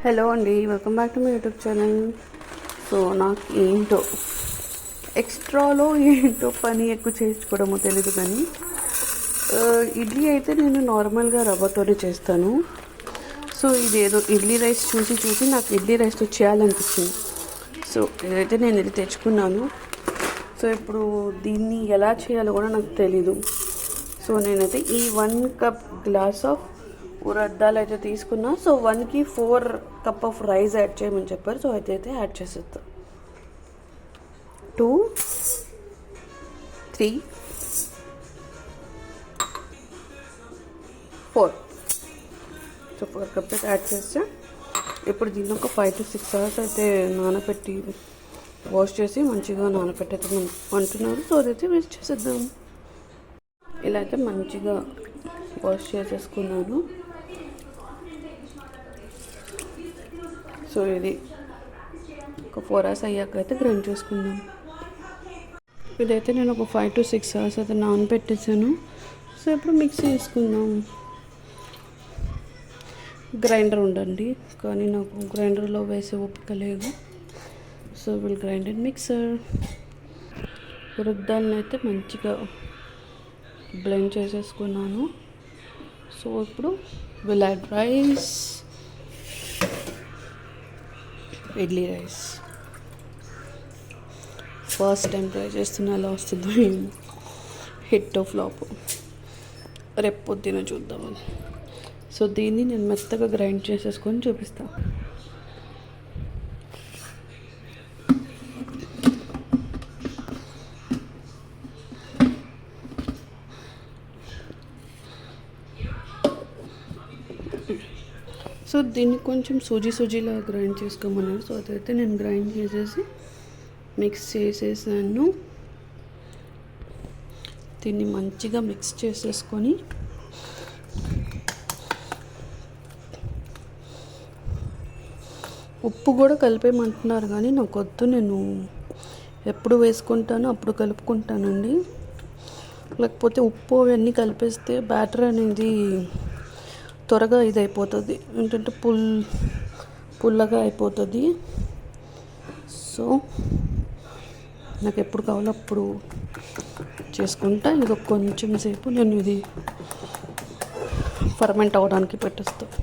Hello అండి, welcome back to my YouTube channel. So నాకు ఏంటో ఎక్స్ట్రాలో ఏంటో పని ఎక్కువ చేసుకోవడమో తెలీదు, కానీ ఇడ్లీ అయితే నేను నార్మల్గా రవ్వతోనే చేస్తాను. సో ఇదేదో ఇడ్లీ రైస్ చూసి నాకు ఇడ్లీ రైస్తో చేయాలనిపించింది. సో ఇదైతే నేను ఇది తెచ్చుకున్నాను. సో ఇప్పుడు దీన్ని ఎలా చేయాలో కూడా నాకు తెలీదు. సో నేనైతే ఈ 1 కప్ గ్లాస్ ఆఫ్ ఉరద్దాలు అయితే తీసుకున్నా. సో 1కి 4 కప్ ఆఫ్ రైస్ యాడ్ చేయమని చెప్పారు. సో అయితే యాడ్ చేసేద్దాం. 2 3 4 సో 4 కప్స్ అయితే యాడ్ చేస్తే ఇప్పుడు దీన్ని ఒక 5 to 6 hours అయితే నానబెట్టి వాష్ చేసి మంచిగా నానబెట్టేద్దాం అంటున్నారు. సో అదైతే వేస్ట్ చేసేద్దాం. ఇలా అయితే మంచిగా వాష్ చేసేసుకున్నాను. సో ఇది ఒక 4 hours అయ్యాక అయితే గ్రైండ్ చేసుకుందాం. ఇదైతే నేను ఒక 5 to 6 hours అయితే నానబెట్టేసాను. సో ఇప్పుడు మిక్సీ చేసుకుందాం. గ్రైండర్ ఉండండి, కానీ నాకు గ్రైండర్లో వేసే ఓపిక లేదు. So will grind and mixer. ఉరద్దాలను అయితే మంచిగా బ్లెండ్ చేసేసుకున్నాను. సో ఇప్పుడు will add rice, idli rice. First time try చేస్తున్నా, ఎలా వస్తుందో హిట్ ఫ్లాప్ రేపు పొద్దున చూద్దామని. సో దీన్ని నేను మెత్తగా గ్రైండ్ చేసేసుకొని చూపిస్తాను. సో దీన్ని కొంచెం సూజీలా గ్రైండ్ చేసుకోమన్నారు. సో అదైతే నేను గ్రైండ్ చేసేసి మిక్స్ చేసేసాను. దీన్ని మంచిగా మిక్స్ చేసేసుకొని ఉప్పు కూడా కలిపేయమంటున్నారు, కానీ నాకు వద్దు. నేను ఎప్పుడు వేసుకుంటానో అప్పుడు కలుపుకుంటానండి. లేకపోతే ఉప్పు అవన్నీ కలిపేస్తే బ్యాటర్ అనేది త్వరగా ఇది అయిపోతుంది, ఏంటంటే పుల్లగా అయిపోతుంది. సో నాకు ఎప్పుడు కావాలో అప్పుడు చేసుకుంటా. ఇది కొంచెం సేపు నేను ఇది ఫర్మెంట్ అవ్వడానికి పెట్టేస్తాను.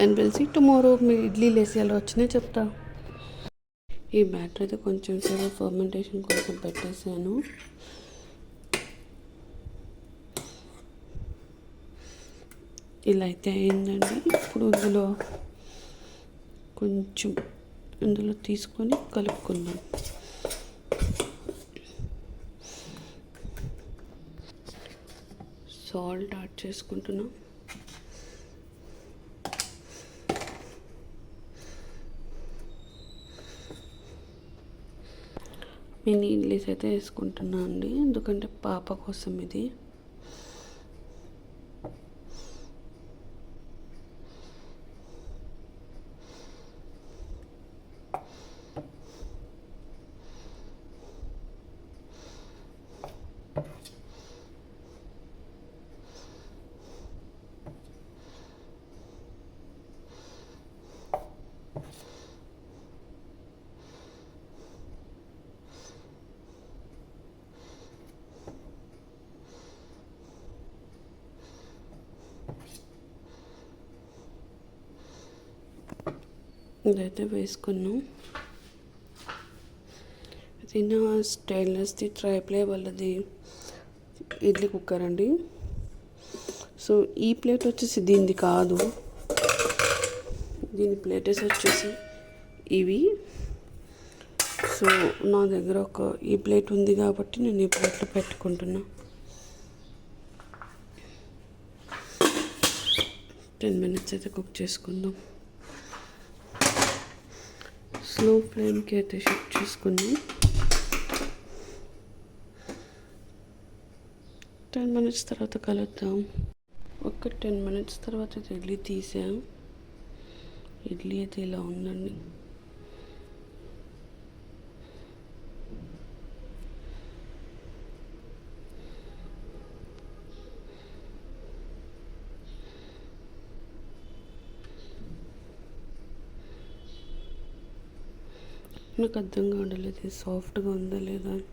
And will see tomorrow. మీ ఇడ్లీ లేసి ఎలా వచ్చినాయి చెప్తా. ఈ బ్యాటర్ అయితే కొంచెం సేపు ఫర్మెంటేషన్ కోసం పెట్టేసాను. ఇలా అయితే అయిందండి. ఇప్పుడు ఇందులో తీసుకొని కలుపుకుందాం. సాల్ట్ యాడ్ చేసుకుంటున్నాం. మినీ ఇడ్లీస్ అయితే వేసుకుంటున్నాను అండి, ఎందుకంటే పాప కోసం ఇది. ఇదైతే వేసుకున్నాం. ఇది నా స్టెయిన్లెస్ది ట్రైప్లే వాళ్ళది ఇడ్లీ కుక్కర్ అండి. సో ఈ ప్లేట్ వచ్చేసి దీనిది కాదు, దీని ప్లేటెస్ వచ్చేసి ఇవి. సో నా దగ్గర ఈ ప్లేట్ ఉంది కాబట్టి నేను ఈ ప్లేట్లో పెట్టుకుంటున్నా. 10 minutes అయితే కుక్ చేసుకుందాం. స్లో ఫ్లేమ్కి అయితే షిఫ్ట్ చేసుకుని 10 minutes తర్వాత కలుద్దాం. ఒక 10 minutes తర్వాత ఇడ్లీ తీసాం. ఇడ్లీ అయితే ఇలా ఉందండి. నాకు అర్థం కావడలేదు ఇది సాఫ్ట్గా ఉందా లేదా అని.